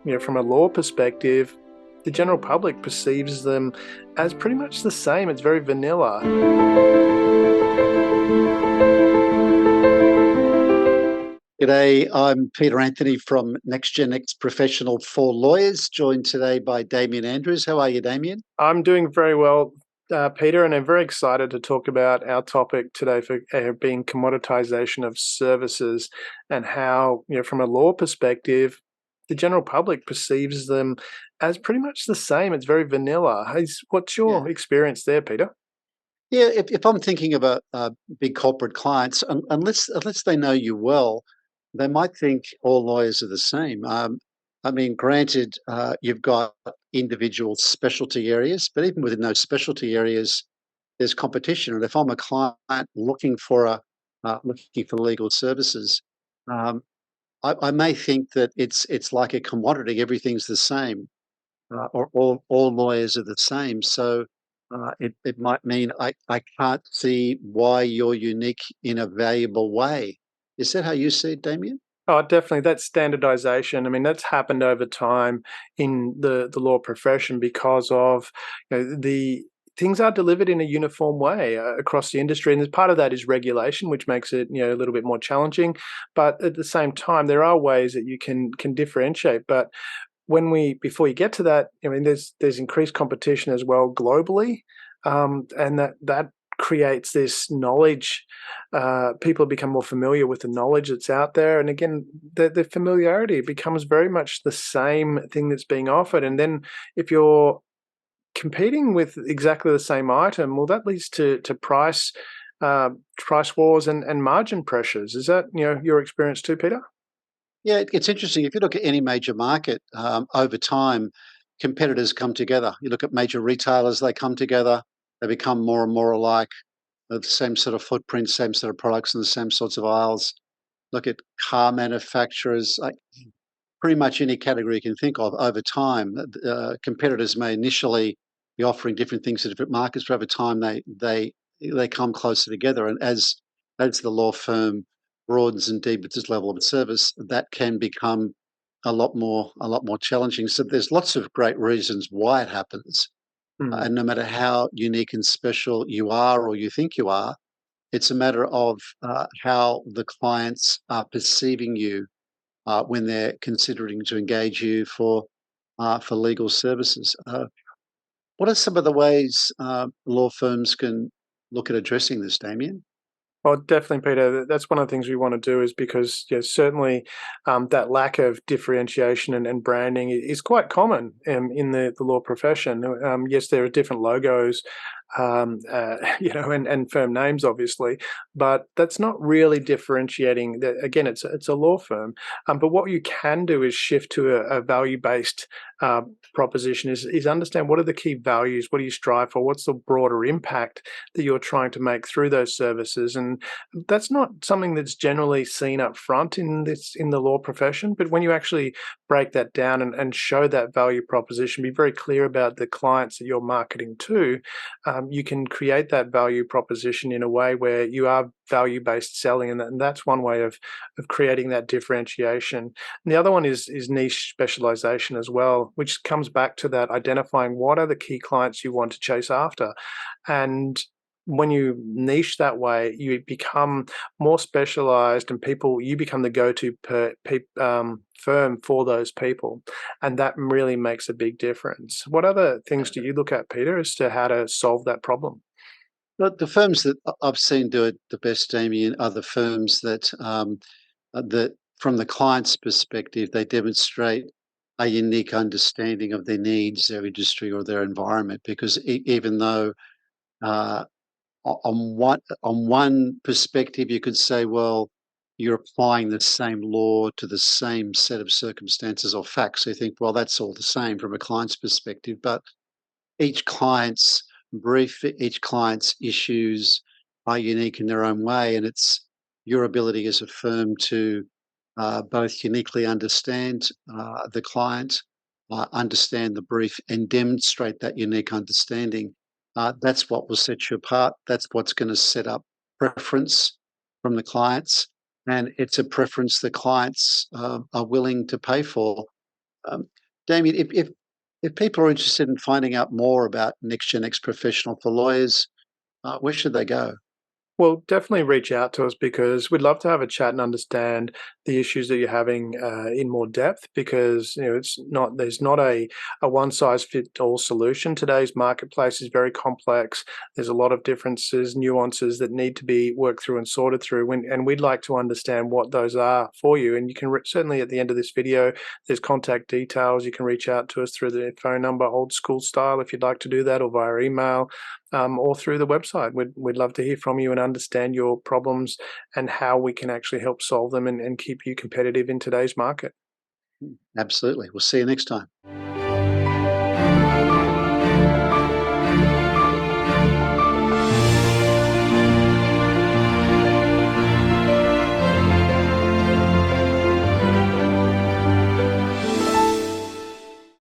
From a law perspective, the general public perceives them as pretty much the same. It's very vanilla. G'day, I'm Peter Anthony from NextGenX Professional for Lawyers, joined today by Damien Andrews. How are you, Damien? I'm doing very well, Peter, and I'm very excited to talk about our topic today for being commoditisation of services and how, from a law perspective, the general public perceives them as pretty much the same. It's very vanilla. What's Yeah. your experience there, Peter? Yeah, if I'm thinking about big corporate clients, unless they know you well, they might think all lawyers are the same. I mean, granted, you've got individual specialty areas, but even within those specialty areas, there's competition. And if I'm a client looking for legal services, um, I may think that it's like a commodity. Everything's the same, or all lawyers are the same. So it might mean I can't see why you're unique in a valuable way. Is that how you see it, Damien? Oh, definitely. That's standardization. I mean, that's happened over time in the law profession because of the things are delivered in a uniform way across the industry, and as part of that is regulation, which makes it a little bit more challenging. But at the same time, there are ways that you can differentiate. But before you get to that, I mean, there's increased competition as well globally, and that creates this knowledge. People become more familiar with the knowledge that's out there, and again, the familiarity becomes very much the same thing that's being offered. And then, if you're competing with exactly the same item, well, that leads to price wars and margin pressures. Is that your experience too, Peter? Yeah, it's interesting. If you look at any major market over time, competitors come together. You look at major retailers; they come together. They become more and more alike. The same sort of footprint, same sort of products, and the same sorts of aisles. Look at car manufacturers. Pretty much any category you can think of over time. Competitors may initially be offering different things to different markets, but over time they come closer together. And as the law firm broadens and deepens its level of service, that can become a lot more challenging. So there's lots of great reasons why it happens. Mm. And no matter how unique and special you are or you think you are, it's a matter of how the clients are perceiving you when they're considering to engage you for legal services. What are some of the ways law firms can look at addressing this, Damien? Well, definitely, Peter. That's one of the things we want to do is because certainly that lack of differentiation and branding is quite common in the law profession. Yes, there are different logos, and firm names, obviously, but that's not really differentiating. Again, it's a law firm, but what you can do is shift to a value-based proposition. Is understand what are the key values, what do you strive for, what's the broader impact that you're trying to make through those services. And that's not something that's generally seen up front in the law profession, but when you actually break that down and show that value proposition, be very clear about the clients that you're marketing to, you can create that value proposition in a way where you are value-based selling, and that's one way of creating that differentiation. And the other one is niche specialization as well, which comes back to that identifying what are the key clients you want to chase after. And when you niche that way, you become more specialized, and you become the go-to firm for those people, and that really makes a big difference. What other things do you look at, Peter, as to how to solve that problem? But the firms that I've seen do it the best, Damien, are the firms that, from the client's perspective, they demonstrate a unique understanding of their needs, their industry, or their environment. Because even though uh, on one perspective, you could say, well, you're applying the same law to the same set of circumstances or facts. So you think, well, that's all the same from a client's perspective. But each client's brief, each client's issues are unique in their own way. And it's your ability as a firm to both uniquely understand the client, understand the brief, and demonstrate that unique understanding. That's what will set you apart. That's what's going to set up preference from the clients. And it's a preference the clients are willing to pay for Um, Damien, if people are interested in finding out more about Next Gen X Professional for lawyers, where should they go? Well, definitely reach out to us because we'd love to have a chat and understand the issues that you're having in more depth. Because there's not a one size fits all solution. Today's marketplace is very complex. There's a lot of differences, nuances that need to be worked through and sorted through. And we'd like to understand what those are for you. And you can certainly at the end of this video, there's contact details. You can reach out to us through the phone number, old school style, if you'd like to do that, or via email. Or through the website. We'd love to hear from you and understand your problems and how we can actually help solve them and keep you competitive in today's market. Absolutely. We'll see you next time.